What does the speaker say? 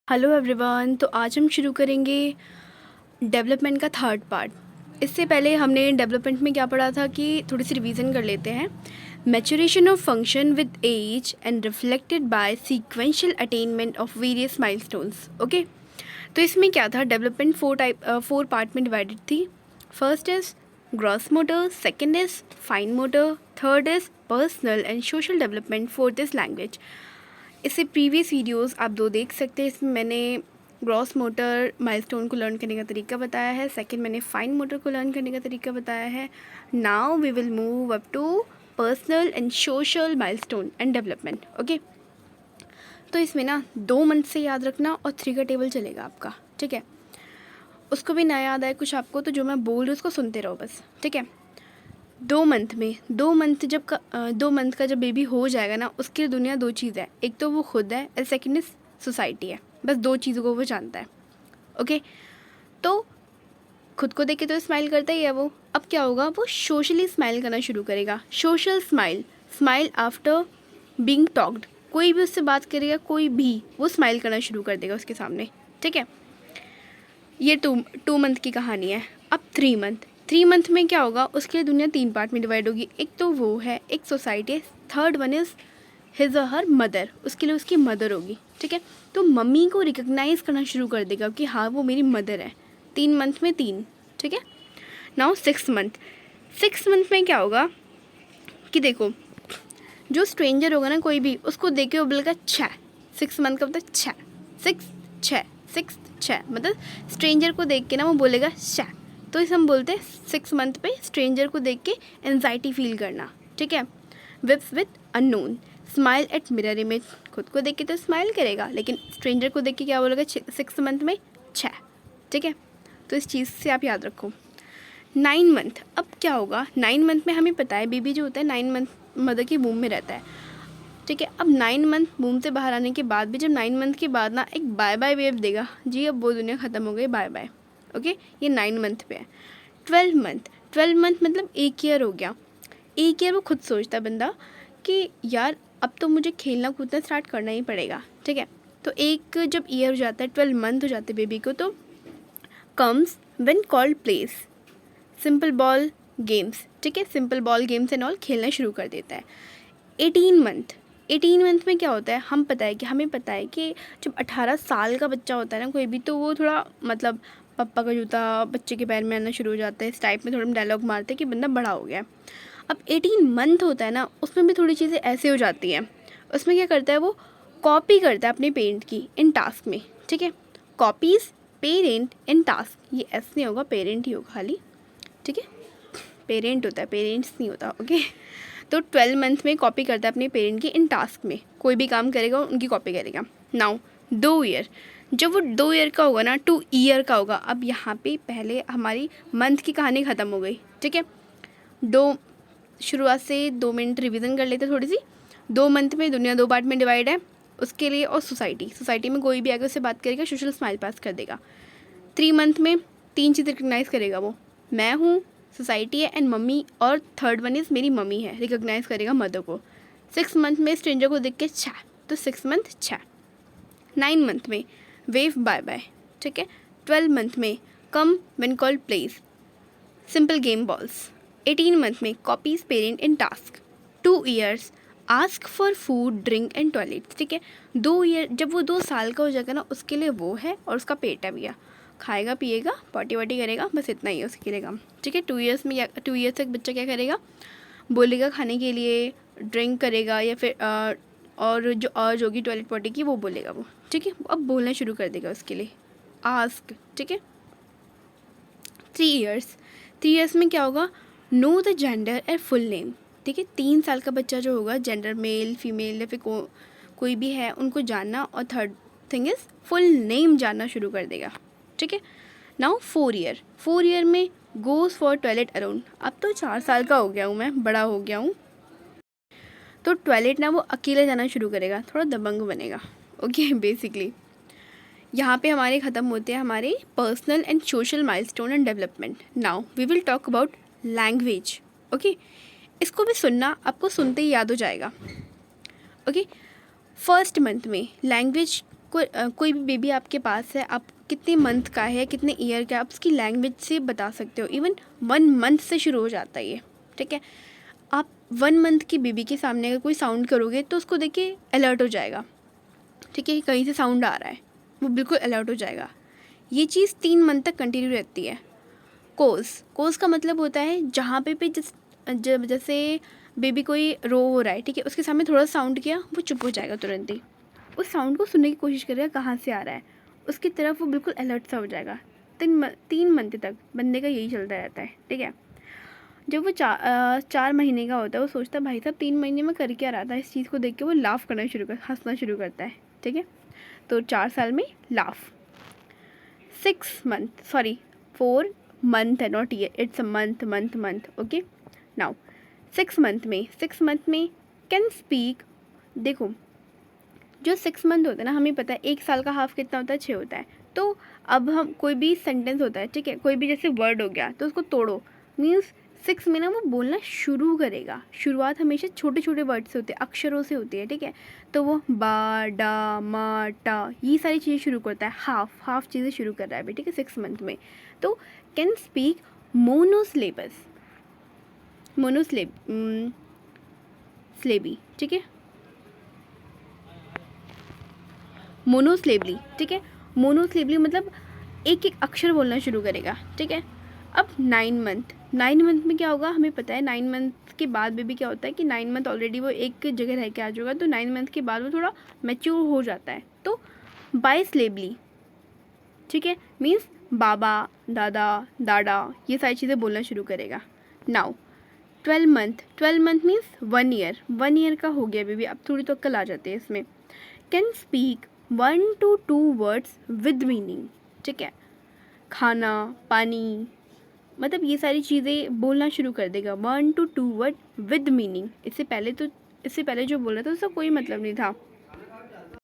Hello everyone. तो आज हम शुरू करेंगे डेवलपमेंट का थर्ड पार्ट। इससे पहले हमने डेवलपमेंट में क्या पढ़ा था कि थोड़ी सी रिवीजन कर लेते हैं। Maturation of function with age and reflected by sequential attainment of various milestones. Okay, तो इसमें क्या था, डेवलपमेंट फोर पार्ट में डिवाइडेड थी। First is gross motor, second is fine motor, third is personal and social development, fourth is language. इससे previous videos आप दो देख सकते हैं। इसमें मैंने ग्रॉस मोटर माइलस्टोन को लर्न करने का तरीका बताया है, सेकंड मैंने फाइन मोटर को लर्न करने का तरीका बताया है। Now we will move up to personal and social milestone and development. Okay, तो इसमें ना 2 मंथ से याद रखना और 3 का टेबल चलेगा आपका, ठीक है। उसको भी ना याद आए कुछ आपको तो जो मैं बोल रही हूँ उसको सुनते रहो बस, ठीक है। 2 मंथ का जब बेबी हो जाएगा ना, उसके लिए दुनिया 2 चीज़ है, एक तो वो खुद है और सेकंड इज सोसाइटी है। बस 2 चीज़ों को वो जानता है। ओके, तो खुद को देख के तो स्माइल करता ही है वो। अब क्या होगा, वो सोशली स्माइल करना शुरू करेगा। Social smile, smile after being talked. कोई भी उससे बात करेगा, कोई भी, वो स्माइल करना शुरू कर देगा उसके सामने, ठीक है। ये टू मंथ की कहानी है। अब 3 मंथ में क्या होगा, उसके लिए दुनिया 3 पार्ट में डिवाइड होगी। एक तो वो है, एक सोसाइटी है, थर्ड वन इज़ हिज और हर मदर, उसके लिए उसकी मदर होगी, ठीक है। तो मम्मी को रिकग्नाइज करना शुरू कर देगा कि हाँ वो मेरी मदर है। 3 मंथ में 3, ठीक है। नाउ 6 मंथ में क्या होगा कि देखो, जो स्ट्रेंजर होगा ना कोई भी, उसको देख के वो बोलेगा 6। 6 मंथ का मतलब 6, 6 मतलब स्ट्रेंजर को देख के ना वो बोलेगा 6। तो इसे हम बोलते हैं 6 मंथ पे स्ट्रेंजर को देख के एनजाइटी फील करना, ठीक है। Whips with unknown, smile at mirror image. खुद को देख के तो स्माइल करेगा, लेकिन स्ट्रेंजर को देख के क्या बोलेगा 6 मंथ में 6, ठीक है। तो इस चीज़ से आप याद रखो। 9 मंथ, अब क्या होगा, 9 मंथ में हमें पता है बेबी जो होता है 9 मंथ मदर की वूम में रहता है, ठीक है। अब 9 मंथ वूम से बाहर आने के बाद भी, जब 9 मंथ के बाद ना एक बाय बाय वेव देगा, जी अब वो दुनिया ख़त्म हो गई, बाय बाय। ओके, ये 9 मंथ पे है। 12 मंथ मतलब 1 ईयर हो गया। 1 ईयर वो खुद सोचता है बंदा कि यार अब तो मुझे खेलना कूदना स्टार्ट करना ही पड़ेगा, ठीक है। तो एक जब ईयर हो जाता है, 12 मंथ हो जाते हैं बेबी को, तो comes when called plays simple ball games, ठीक है। Simple ball games and all खेलना शुरू कर देता है। 18 मंथ में क्या होता है, हमें पता है कि जब 18 साल का बच्चा होता है ना कोई भी, तो वो थोड़ा मतलब पप्पा का जूता बच्चे के पैर में आना शुरू हो जाता है, इस टाइप में थोड़ा डायलॉग मारते हैं कि बंदा बड़ा हो गया। अब 18 मंथ होता है ना, उसमें भी थोड़ी चीज़ें ऐसे हो जाती हैं। उसमें क्या करता है, वो कॉपी करता है अपने पेरेंट की इन टास्क में, ठीक है। कॉपीज पेरेंट इन टास्क, ये एस नहीं होगा, पेरेंट ही होगा खाली, ठीक है। पेरेंट होता है, पेरेंट्स नहीं होता, ओके। तो 12 मंथ में कॉपी करता है अपने पेरेंट की इन टास्क में, कोई भी काम करेगा उनकी कॉपी करेगा। नाउ 2 ईयर, जब वो 2 ईयर का होगा ना, 2 ईयर का होगा। अब यहाँ पे पहले हमारी मंथ की कहानी ख़त्म हो गई, ठीक है। दो शुरुआत से 2 मिनट रिवीजन कर लेते थोड़ी सी। 2 मंथ में दुनिया 2 पार्ट में डिवाइड है उसके लिए, और सोसाइटी में कोई भी आगे उससे बात करेगा सोशल स्माइल पास कर देगा। 3 मंथ में 3 चीज़ रिकग्नाइज़ करेगा वो, मैं हूँ, सोसाइटी है एंड मम्मी, और थर्ड वन इज़ मेरी मम्मी है, रिकॉग्नाइज़ करेगा मदर को। 6 मंथ में स्ट्रेंजर को देख के 6, तो 6 मंथ 6। 9 मंथ में वेव बाय बाय, ठीक है। 12 मंथ में come when called plays simple game balls. 18 month में copies parent in task. 2 years ask for food drink and toilet, ठीक है। 2 ईयर, जब वो 2 साल का हो जाएगा ना, उसके लिए वो है और उसका पेट है भैया, खाएगा पिएगा पॉटी वाटी करेगा, बस इतना ही है उसके लिए काम, ठीक है। 2 ईयर्स में 2 ईयर्स तक बच्चा क्या करेगा, बोलेगा खाने के लिए, ड्रिंक करेगा, या फिर और जो होगी टॉयलेट पॉटी की वो बोलेगा वो, ठीक है। अब बोलना शुरू कर देगा उसके लिए, आस्क, ठीक है। 3 ईयर्स में क्या होगा, know the gender and full name, ठीक है। 3 साल का बच्चा जो होगा, जेंडर मेल फीमेल या फिर कोई भी है उनको जानना, और third thing is full name जानना शुरू कर देगा, ठीक है। नाउ 4 ईयर में गोज़ फॉर टॉयलेट अराउंड। अब तो 4 साल का हो गया हूँ मैं, बड़ा हो गया हूँ, तो टॉयलेट ना वो अकेले जाना शुरू करेगा, थोड़ा दबंग बनेगा, ओके। बेसिकली यहाँ पे हमारे ख़त्म होते हैं हमारे personal and social milestone and development. Now we will talk about language, okay. इसको भी सुनना, आपको सुनते ही याद हो जाएगा, ओके। फर्स्ट मंथ में लैंग्वेज कोई भी बेबी आपके पास है, आप कितने मंथ का है, कितने ईयर का है, आप उसकी लैंग्वेज से बता सकते हो। इवन 1 मंथ से शुरू हो जाता है ये, ठीक है। आप 1 मंथ की बेबी के सामने अगर कोई साउंड करोगे तो उसको देख के अलर्ट हो जाएगा, ठीक है, कहीं से साउंड आ रहा है, वो बिल्कुल अलर्ट हो जाएगा। ये चीज़ 3 मंथ तक कंटिन्यू रहती है। कोज़ का मतलब होता है जहाँ पे जब जैसे बेबी कोई रो हो रहा है, ठीक है, उसके सामने थोड़ा साउंड किया, वो चुप हो जाएगा तुरंत ही, उस साउंड को सुनने की कोशिश करेगा कहाँ से आ रहा है, उसकी तरफ वो बिल्कुल अलर्ट सा हो जाएगा। 3 मंथ तक बंदे का यही चलता रहता है, ठीक है। जब वो 4 महीने का होता है, वो सोचता है भाई साहब 3 महीने में कर क्या रहा था, इस चीज़ को देख के वो लाफ करना हंसना शुरू करता है, ठीक है। तो 4 साल में लाफ। 4 मंथ है, not year, it's a month, okay. Now 6 month में कैन स्पीक। देखो जो 6 मंथ होता है ना, हमें पता है 1 साल का हाफ कितना होता है, 6 होता है। तो अब हम कोई भी सेंटेंस होता है, ठीक है, कोई भी जैसे वर्ड हो गया तो उसको तोड़ो, मीन्स 6 में ना वो बोलना शुरू करेगा। शुरुआत हमेशा छोटे छोटे वर्ड से होते हैं, अक्षरों से होती है, ठीक है। तो वो बा डा मा टा ये सारी चीज़ें शुरू करता है, हाफ चीज़ें शुरू कर रहा है अभी, ठीक है, 6 मंथ में। तो कैन स्पीक स्लेबी, ठीक है, मोनोस्लेबली, ठीक है। मोनोस्लेबली मतलब एक एक अक्षर बोलना शुरू करेगा, ठीक है। अब 9 मंथ में क्या होगा, हमें पता है 9 मंथ के बाद बेबी क्या होता है कि 9 मंथ ऑलरेडी वो एक जगह रह के आ जाएगा, तो 9 मंथ के बाद वो थोड़ा मैच्योर हो जाता है, तो बाइस्लेबली, ठीक है, मीन्स बाबा दादा दादा ये सारी चीज़ें बोलना शुरू करेगा। नाउ 12 मंथ मीन्स 1 ईयर का हो गया बेबी, अब थोड़ी तो अक्ल आ जाती है इसमें। Can speak 1 to 2 words with meaning, ठीक है, खाना पानी मतलब ये सारी चीज़ें बोलना शुरू कर देगा। 1 to 2 वर्ड विद मीनिंग। इससे पहले जो बोल रहा था उसका कोई मतलब नहीं था।